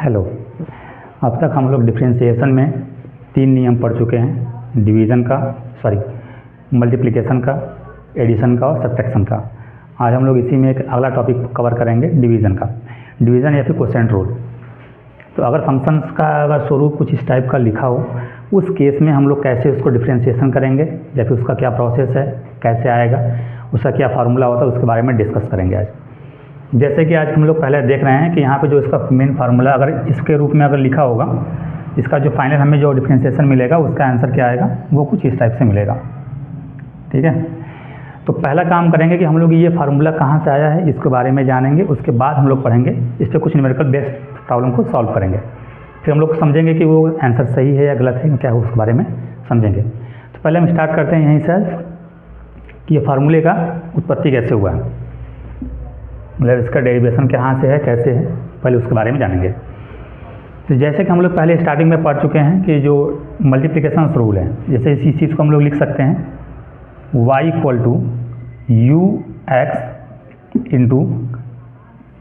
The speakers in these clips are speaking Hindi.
हेलो। अब तक हम लोग डिफरेंशिएशन में 3 नियम पढ़ चुके हैं, डिवीज़न का, मल्टीप्लिकेशन का, एडिशन का और सब्ट्रैक्शन का। आज हम लोग इसी में एक अगला टॉपिक कवर करेंगे, डिवीज़न का। डिवीज़न या फिर क्वोशिएंट रूल। तो अगर फंक्शंस का अगर स्वरूप कुछ इस टाइप का लिखा हो, उस केस में हम लोग कैसे उसको डिफरेंशिएशन करेंगे या फिर उसका क्या प्रोसेस है, कैसे आएगा, उसका क्या फार्मूला होता है, उसके बारे में डिस्कस करेंगे आज। जैसे कि आज हम लोग पहले देख रहे हैं कि यहाँ पे जो इसका मेन फार्मूला अगर इसके रूप में अगर लिखा होगा, इसका जो फाइनल हमें जो डिफरेंशिएशन मिलेगा उसका आंसर क्या आएगा, वो कुछ इस टाइप से मिलेगा। ठीक है, तो पहला काम करेंगे कि हम लोग ये फार्मूला कहाँ से आया है इसके बारे में जानेंगे। उसके बाद हम लोग पढ़ेंगे इस पर कुछ न्यूमेरिकल बेस्ड प्रॉब्लम को सॉल्व करेंगे। फिर हम लोग समझेंगे कि वो आंसर सही है या गलत है, क्या है उसके बारे में समझेंगे। तो पहले हम स्टार्ट करते हैं यहीं से कि ये फार्मूले का उत्पत्ति कैसे हुआ है, मतलब इसका डेरिवेशन कहाँ से है, कैसे है, पहले उसके बारे में जानेंगे। तो जैसे कि हम लोग पहले स्टार्टिंग में पढ़ चुके हैं कि जो मल्टीप्लिकेशन रूल है, जैसे इसी चीज़ को हम लोग लिख सकते हैं y equal to u x into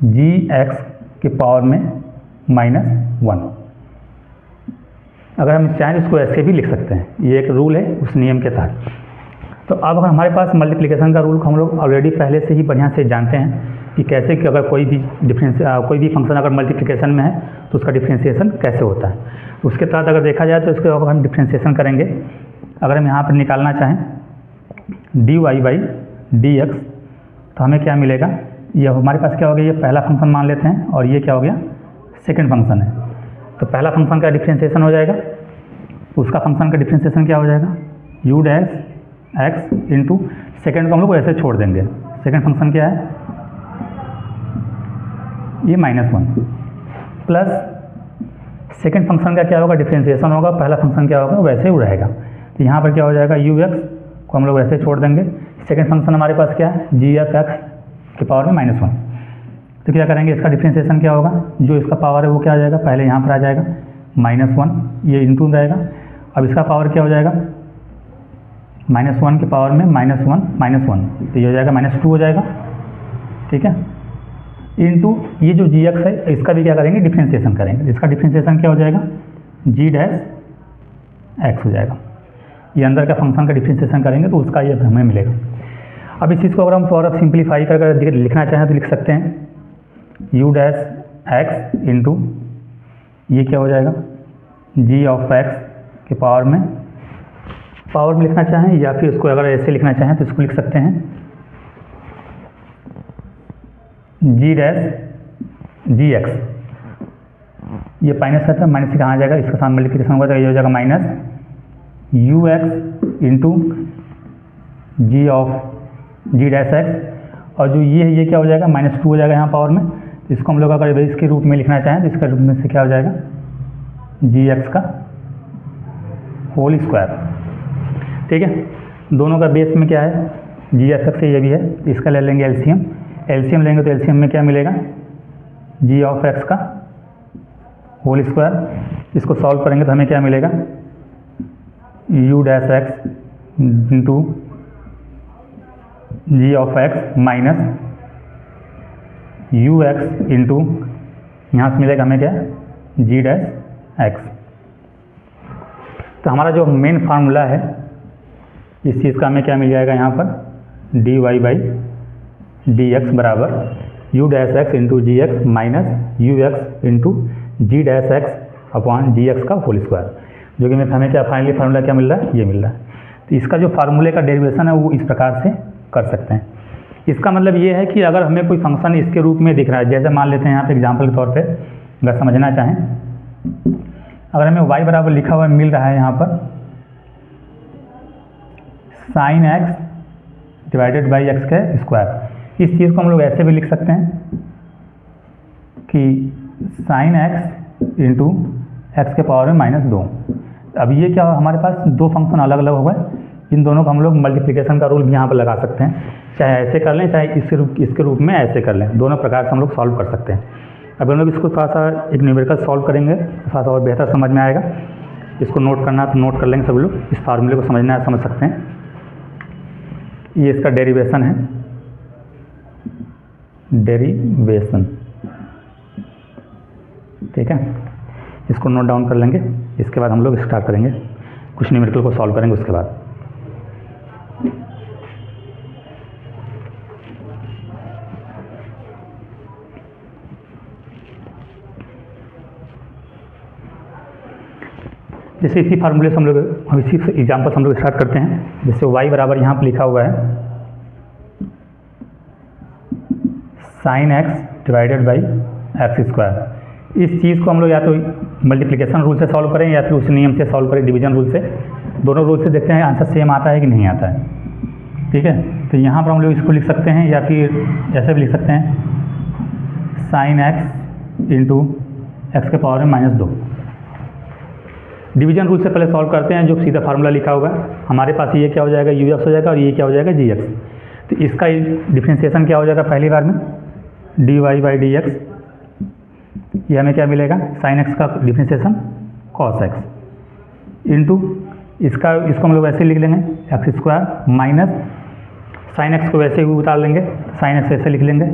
g x के पावर में -1। अगर हम चाहें इसको ऐसे भी लिख सकते हैं, ये एक रूल है उस नियम के तहत। तो अब अगर हमारे पास मल्टीप्लिकेशन का रूल हम लोग ऑलरेडी पहले से ही बढ़िया से जानते हैं कि कैसे कि अगर कोई भी फंक्शन अगर मल्टीप्लिकेशन में है तो उसका डिफरेंशिएशन कैसे होता है। उसके तहत अगर देखा जाए तो इसके अगर हम डिफरेंशिएशन करेंगे, अगर हम यहाँ पर निकालना चाहें dy बाई डी एक्स, तो हमें क्या मिलेगा, ये हमारे पास क्या हो गया, ये पहला फंक्शन मान लेते हैं और ये क्या हो गया, सेकंड फंक्शन है। तो पहला फंक्शन का डिफरेंशिएशन हो जाएगा, उसका फंक्शन का डिफरेंशिएशन क्या हो जाएगा, you dash x into second को हम लोग ऐसे छोड़ देंगे। सेकेंड फंक्शन क्या है, ये -1 प्लस सेकेंड फंक्शन का क्या होगा, डिफरेंशिएशन होगा, पहला फंक्शन क्या होगा वैसे ही रहेगा। तो यहाँ पर क्या हो जाएगा, यू एक्स को हम लोग ऐसे छोड़ देंगे। सेकेंड फंक्शन हमारे पास क्या है, जी एफ एक्स के पावर में -1। तो क्या करेंगे, इसका डिफरेंशिएशन क्या होगा, जो इसका पावर है वो क्या आ जाएगा, पहले यहाँ पर आ जाएगा -1, ये इंटू रहेगा। अब इसका पावर क्या हो जाएगा, -1 के पावर में -1, तो ये हो जाएगा -2 हो जाएगा। ठीक है, इंटू ये जो जी एक्स है इसका भी क्या करेंगे, डिफरेंशिएशन करेंगे। इसका डिफरेंशिएशन क्या हो जाएगा, जी डैश एक्स हो जाएगा। ये अंदर का फंक्शन का डिफरेंशिएशन करेंगे तो उसका ये हमें मिलेगा। अब इस चीज़ को अगर हम थोड़ा सिंप्लीफाई करके लिखना चाहें तो लिख सकते हैं यू डैश एक्स इंटू ये क्या हो जाएगा, जी ऑफ एक्स के पावर में लिखना चाहें, या फिर इसको अगर ऐसे लिखना चाहें तो इसको लिख सकते हैं जी डैश जी एक्स। ये माइनस है तो माइनस से कहाँ आ जाएगा, इसके साथ मल्टीप्लिकेशन होगा तो ये हो जाएगा minus u x into g of g dash x, और जो ये है ये क्या हो जाएगा, -2 हो जाएगा यहाँ पावर में। तो इसको हम लोग अगर इसके रूप में लिखना चाहें तो इसके रूप में से क्या हो जाएगा, जी एक्स का होल स्क्वायर। ठीक है, दोनों का बेस में क्या है, जी एफ एक्स, ये भी है, इसका ले लेंगे एलसीएम। एलसीएम लेंगे तो एलसीएम में क्या मिलेगा, जी ऑफ एक्स का होल स्क्वायर। इसको सॉल्व करेंगे तो हमें क्या मिलेगा, u dash x into g of x minus u x into यहाँ से मिलेगा हमें क्या, जी डैश एक्स। तो हमारा जो मेन फार्मूला है इस चीज़ का हमें क्या मिल जाएगा, यहाँ पर dy बाई डी एक्स बराबर u dash x into g x minus u x into g dash x upon g x का होल स्क्वायर, जो कि हमें क्या फाइनली फार्मूला क्या मिल रहा है, ये मिल रहा है। तो इसका जो फार्मूले का डेरिवेशन है वो इस प्रकार से कर सकते हैं। इसका मतलब ये है कि अगर हमें कोई फंक्शन इसके रूप में दिख रहा है, जैसे मान लेते हैं यहाँ पे एग्जांपल के तौर पे अगर समझना चाहें, अगर हमें y बराबर लिखा हुआ मिल रहा है यहाँ पर sign x divided by x के स्क्वायर, इस चीज़ को हम लोग ऐसे भी लिख सकते हैं कि साइन एक्स इंटू एक्स के पावर में -2। अब ये क्या हो, हमारे पास दो फंक्शन अलग अलग हो गए, इन दोनों को हम लोग मल्टीप्लिकेशन का रूल भी यहाँ पर लगा सकते हैं, चाहे ऐसे कर लें चाहे इसके रूप में ऐसे कर लें, दोनों प्रकार से हम लोग सॉल्व कर सकते हैं। अब हम लोग इसको थोड़ा सा एक न्यूमेरिकल सॉल्व करेंगे, थोड़ा सा और बेहतर समझ में आएगा। इसको नोट करना तो नोट कर लेंगे सब लोग, इस फार्मूले को समझना है समझ सकते हैं। ये इसका डेरिवेशन है, डेरिवेशन ठीक है, इसको नोट डाउन कर लेंगे। इसके बाद हम लोग स्टार्ट करेंगे कुछ न्यूमेरिकल को सॉल्व करेंगे उसके बाद। जैसे इसी फार्मूले से हम लोग इसी एग्जाम्पल से हम लोग स्टार्ट करते हैं। जैसे y बराबर यहाँ पर लिखा हुआ है sin x divided by x square. इस चीज़ को हम लोग या तो मल्टीप्लिकेशन रूल से सॉल्व करें या फिर उस नियम से सॉल्व करें, डिवीजन रूल से। दोनों रूल से देखते हैं आंसर सेम आता है कि नहीं आता है। ठीक है, तो यहाँ पर हम लोग इसको लिख सकते हैं या फिर ऐसे भी लिख सकते हैं sin x इंटू एक्स के पावर में -2। डिवीजन रूल से पहले सॉल्व करते हैं। जो सीधा फार्मूला लिखा हुआ है हमारे पास, ये क्या हो जाएगा ux हो जाएगा और ये क्या हो जाएगा gx। तो इसका डिफ्रेंशिएशन क्या हो जाएगा पहली बार में dy बाई डी एक्स। ये हमें क्या मिलेगा sin x का डिफ्रेंशिएशन cos x इंटू इसको हम लोग वैसे लिख लेंगे x square minus sin x को वैसे ही उतार लेंगे, sin x ऐसे लिख लेंगे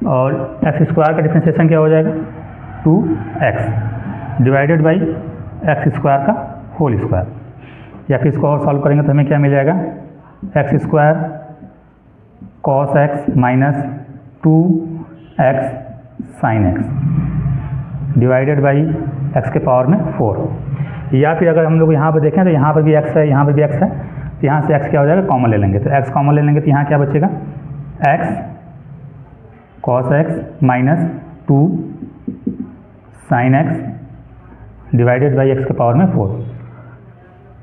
और एक्स स्क्वायर का डिफ्रेंशिएशन क्या हो जाएगा 2x divided by x square का होल स्क्वायर। या फिर इसको और सॉल्व करेंगे तो हमें क्या मिल जाएगा x square cos x minus 2x sign x divided by x के पावर में 4। या फिर अगर हम लोग यहाँ पर देखें तो यहाँ पर भी x है, यहाँ पर भी x है, तो यहाँ से x क्या हो जाएगा कॉमन ले लेंगे। तो x कॉमन ले लेंगे तो यहाँ क्या बचेगा x cos x minus 2 sine x divided by x के पावर में 4।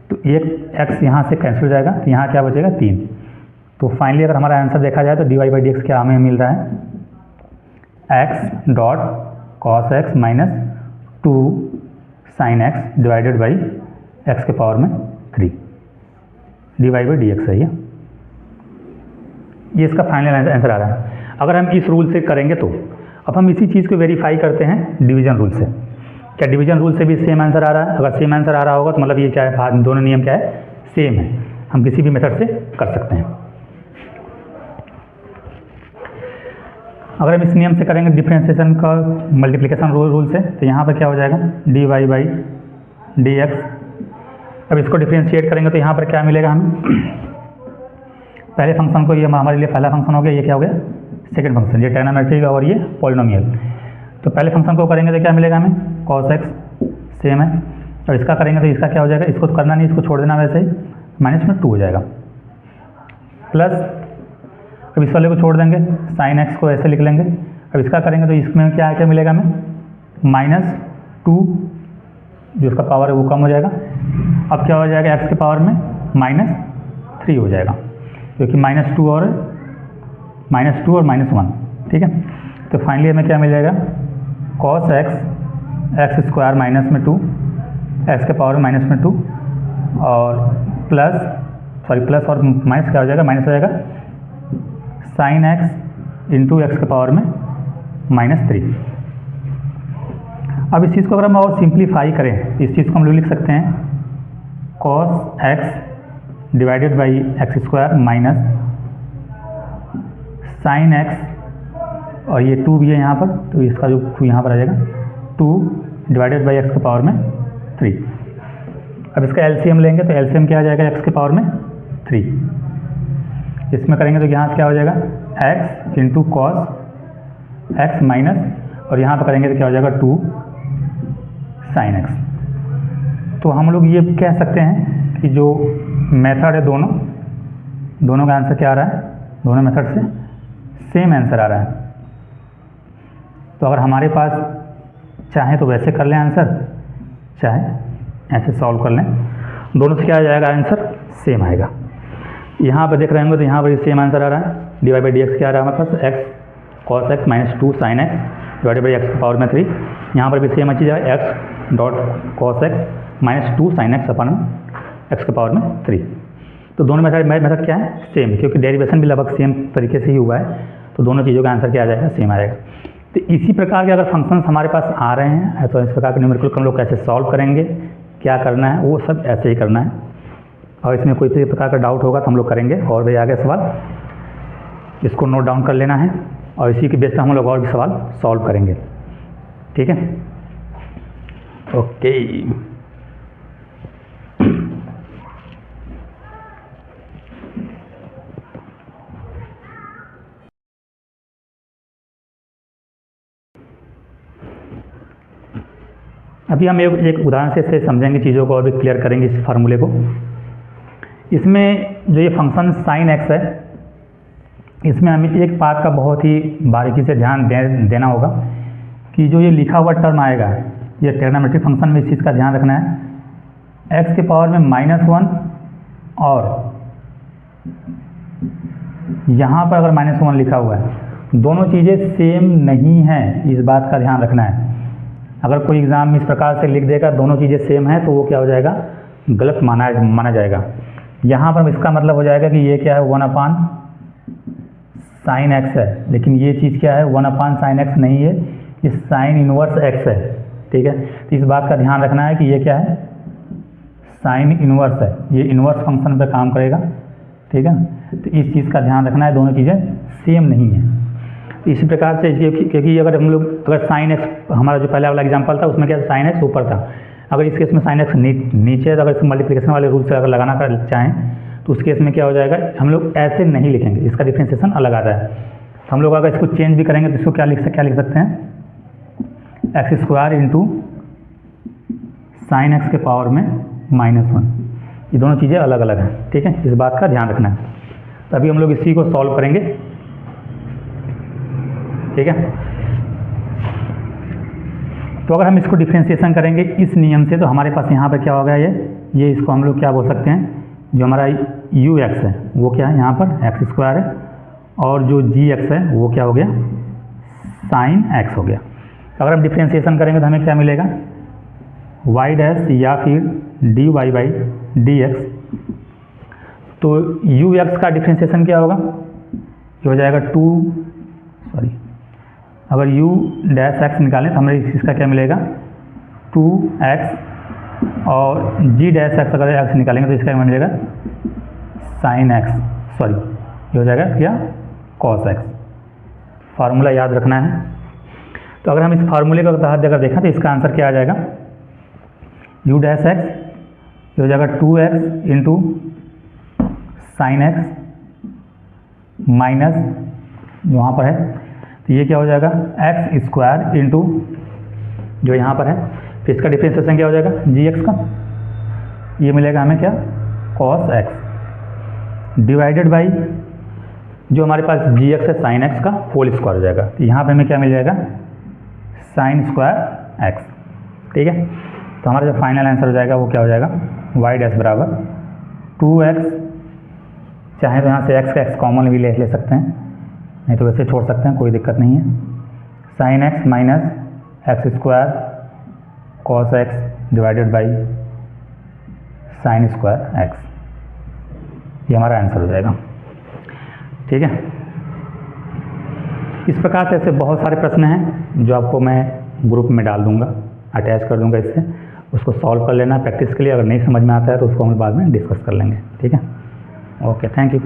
तो एक x यहाँ से कैंसिल हो जाएगा तो यहाँ क्या बचेगा 3। तो फाइनली अगर हमारा आंसर देखा जाए तो dy बाई डी एक्स क्या हमें मिल रहा है x dot cos x minus 2 sine x divided by x के पावर में 3 dy बाई डी एक्स है ये इसका फाइनल आंसर आ रहा है। अगर हम इस रूल से करेंगे तो अब हम इसी चीज़ को वेरीफाई करते हैं डिवीजन रूल से। क्या डिवीजन रूल से भी सेम आंसर आ रहा है? अगर सेम आंसर आ रहा होगा तो मतलब ये क्या है दोनों नियम क्या है सेम है, हम किसी भी मेथड से कर सकते हैं। अगर हम इस नियम से करेंगे डिफरेंशिएशन का मल्टीप्लिकेशन रूल से तो यहाँ पर क्या हो जाएगा dy बाई डी एक्स। अब इसको डिफरेंशिएट करेंगे तो यहाँ पर क्या मिलेगा हमें पहले फंक्शन को, ये हमारे लिए पहला फंक्शन हो गया, ये क्या हो गया सेकंड फंक्शन, ये ट्रिग्नोमेट्रिक और ये पॉलिनोमियल। तो पहले फंक्शन को करेंगे तो क्या मिलेगा हमें cos x सेम है, और इसका करेंगे तो इसका क्या हो जाएगा, इसको तो करना नहीं, इसको छोड़ देना वैसे ही, माइनस में 2 हो जाएगा प्लस, अब इस वाले को छोड़ देंगे sin x को ऐसे लिख लेंगे। अब इसका करेंगे तो इसमें क्या मिलेगा हमें -2, जो उसका पावर है वो कम हो जाएगा। अब क्या हो जाएगा x के पावर में -3 हो जाएगा, क्योंकि -2 और -1, ठीक है। तो फाइनली हमें क्या मिल जाएगा cos x स्क्वायर माइनस में 2 x के पावर में -2 और प्लस और माइनस क्या हो जाएगा, माइनस हो जाएगा sin x इंटू एक्स के पावर में -3। अब इस चीज़ को अगर हम और सिंप्लीफाई करें, इस चीज़ को हम लोग लिख सकते हैं cos x divided by x square minus sin x, और ये 2 भी है यहाँ पर, तो इसका जो यहाँ पर आ जाएगा 2 डिवाइडेड बाई एक्स के पावर में 3। अब इसका एलसीएम लेंगे तो एलसीएम क्या आ जाएगा एक्स के पावर में 3। इसमें करेंगे तो यहाँ से क्या हो जाएगा x into cos x minus, और यहाँ पर करेंगे तो क्या हो जाएगा 2 साइन एक्स। तो हम लोग ये कह सकते हैं कि जो मेथड है दोनों का आंसर क्या आ रहा है, दोनों मेथड से सेम आंसर आ रहा है। तो अगर हमारे पास चाहे तो वैसे कर लें आंसर, चाहे ऐसे सॉल्व कर लें, दोनों से क्या आ जाएगा आंसर सेम आएगा। यहाँ पर देख रहे होंगे तो यहाँ पर सेम आंसर आ रहा है, dy बाई डी एक्स क्या आ रहा है हमारे पास x cos x minus 2 sine x divided by x के पावर में 3। यहाँ पर भी सेम चीज़ है x dot cos x minus 2 sine x upon x के पावर में 3। तो दोनों मेथड क्या है सेम, क्योंकि डेरिवेशन भी लगभग सेम तरीके से ही हुआ है, तो दोनों चीज़ों का आंसर क्या आ जाएगा सेम आएगा। तो इसी प्रकार के अगर फंक्शंस हमारे पास आ रहे हैं तो इस प्रकार के न्यूमेरिकल को हम लोग कैसे सॉल्व करेंगे, क्या करना है, वो सब ऐसे ही करना है। और इसमें कोई भी प्रकार का डाउट होगा तो हम लोग करेंगे और भी आगे सवाल, इसको नोट डाउन कर लेना है और इसी के बेस पर हम लोग और भी सवाल सॉल्व करेंगे, ठीक है। ओके। अभी हम एक उदाहरण से समझेंगे चीज़ों को और भी क्लियर करेंगे इस फार्मूले को। इसमें जो ये फंक्शन साइन एक्स है, इसमें हमें एक बात का बहुत ही बारीकी से ध्यान देना होगा कि जो ये लिखा हुआ टर्म आएगा, ये ट्रिग्नोमेट्रिक फंक्शन में इस चीज़ का ध्यान रखना है। एक्स के पावर में -1 और यहाँ पर अगर -1 लिखा हुआ है, दोनों चीज़ें सेम नहीं हैं, इस बात का ध्यान रखना है। अगर कोई एग्ज़ाम में इस प्रकार से लिख देगा दोनों चीज़ें सेम हैं, तो वो क्या हो जाएगा, गलत माना जाएगा। यहाँ पर इसका मतलब हो जाएगा कि ये क्या है, 1/sin x है, लेकिन ये चीज़ क्या है, 1/sin x नहीं है, ये साइन इनवर्स x है। ठीक है, तो इस बात का ध्यान रखना है कि ये क्या है, साइन इनवर्स है, ये इनवर्स फंक्शन पे काम करेगा। ठीक है, तो इस चीज़ का ध्यान रखना है, दोनों चीज़ें सेम नहीं है। इसी प्रकार से क्योंकि अगर हम लोग साइन एक्स, हमारा जो पहला वाला एग्जांपल था उसमें क्या साइन एक्स ऊपर था, अगर इस केस में साइन एक्स नीचे है, तो अगर इस मल्टीप्लिकेशन वाले रूल से अगर लगाना चाहें तो उस केस में क्या हो जाएगा, हम लोग ऐसे नहीं लिखेंगे, इसका डिफ्रेंसिएशन अलग आता है। तो हम लोग अगर इसको चेंज भी करेंगे तो इसको क्या लिख सकते हैं, x² इंटू साइन एक्स के पावर में -1। ये दोनों चीज़ें अलग अलग हैं। ठीक है, इस बात का ध्यान रखना है। तो अभी हम लोग इसी को सॉल्व करेंगे। ठीक है, तो अगर हम इसको डिफ्रेंशिएशन करेंगे इस नियम से, तो हमारे पास यहाँ पर क्या हो गया, ये इसको हम लोग क्या बोल सकते हैं, जो हमारा ux है वो क्या है, यहाँ पर x² है, और जो gx है वो क्या हो गया, साइन x हो गया। अगर हम डिफ्रेंशिएशन करेंगे तो हमें क्या मिलेगा, y डैश या फिर dy/dx। तो ux का डिफ्रेंशिएशन क्या होगा, ये हो जाएगा अगर u डैश x निकालें तो हमें इसका क्या मिलेगा, 2x, और g डैश x अगर x निकालेंगे तो इसका क्या मिलेगा, साइन x, ये हो जाएगा क्या, cos x। फार्मूला याद रखना है। तो अगर हम इस फार्मूले का तहत अगर देखें तो इसका आंसर क्या आ जाएगा, u डैश x, ये हो जाएगा 2x into sine x minus जो वहाँ पर है, तो ये क्या हो जाएगा, x² इंटू जो यहाँ पर है, फिर इसका डिफ्रेंशिएशन क्या हो जाएगा, gx का, ये मिलेगा हमें क्या, cos x डिवाइडेड बाई जो हमारे पास gx है साइन x का होल स्क्वायर हो जाएगा। तो यहाँ पे हमें क्या मिल जाएगा, साइन स्क्वायर x। ठीक है, तो हमारा जो फाइनल आंसर हो जाएगा वो क्या हो जाएगा, y डैश बराबर 2x, चाहे तो यहाँ से x का x कॉमन भी ले सकते हैं, नहीं तो वैसे छोड़ सकते हैं, कोई दिक्कत नहीं है, sine x minus x² cos x divided by sine square x, ये हमारा आंसर हो जाएगा। ठीक है, इस प्रकार से ऐसे बहुत सारे प्रश्न हैं जो आपको मैं ग्रुप में डाल दूंगा, अटैच कर दूंगा, इससे उसको सॉल्व कर लेना प्रैक्टिस के लिए। अगर नहीं समझ में आता है तो उसको हम बाद में डिस्कस कर लेंगे। ठीक है, ओके, थैंक यू।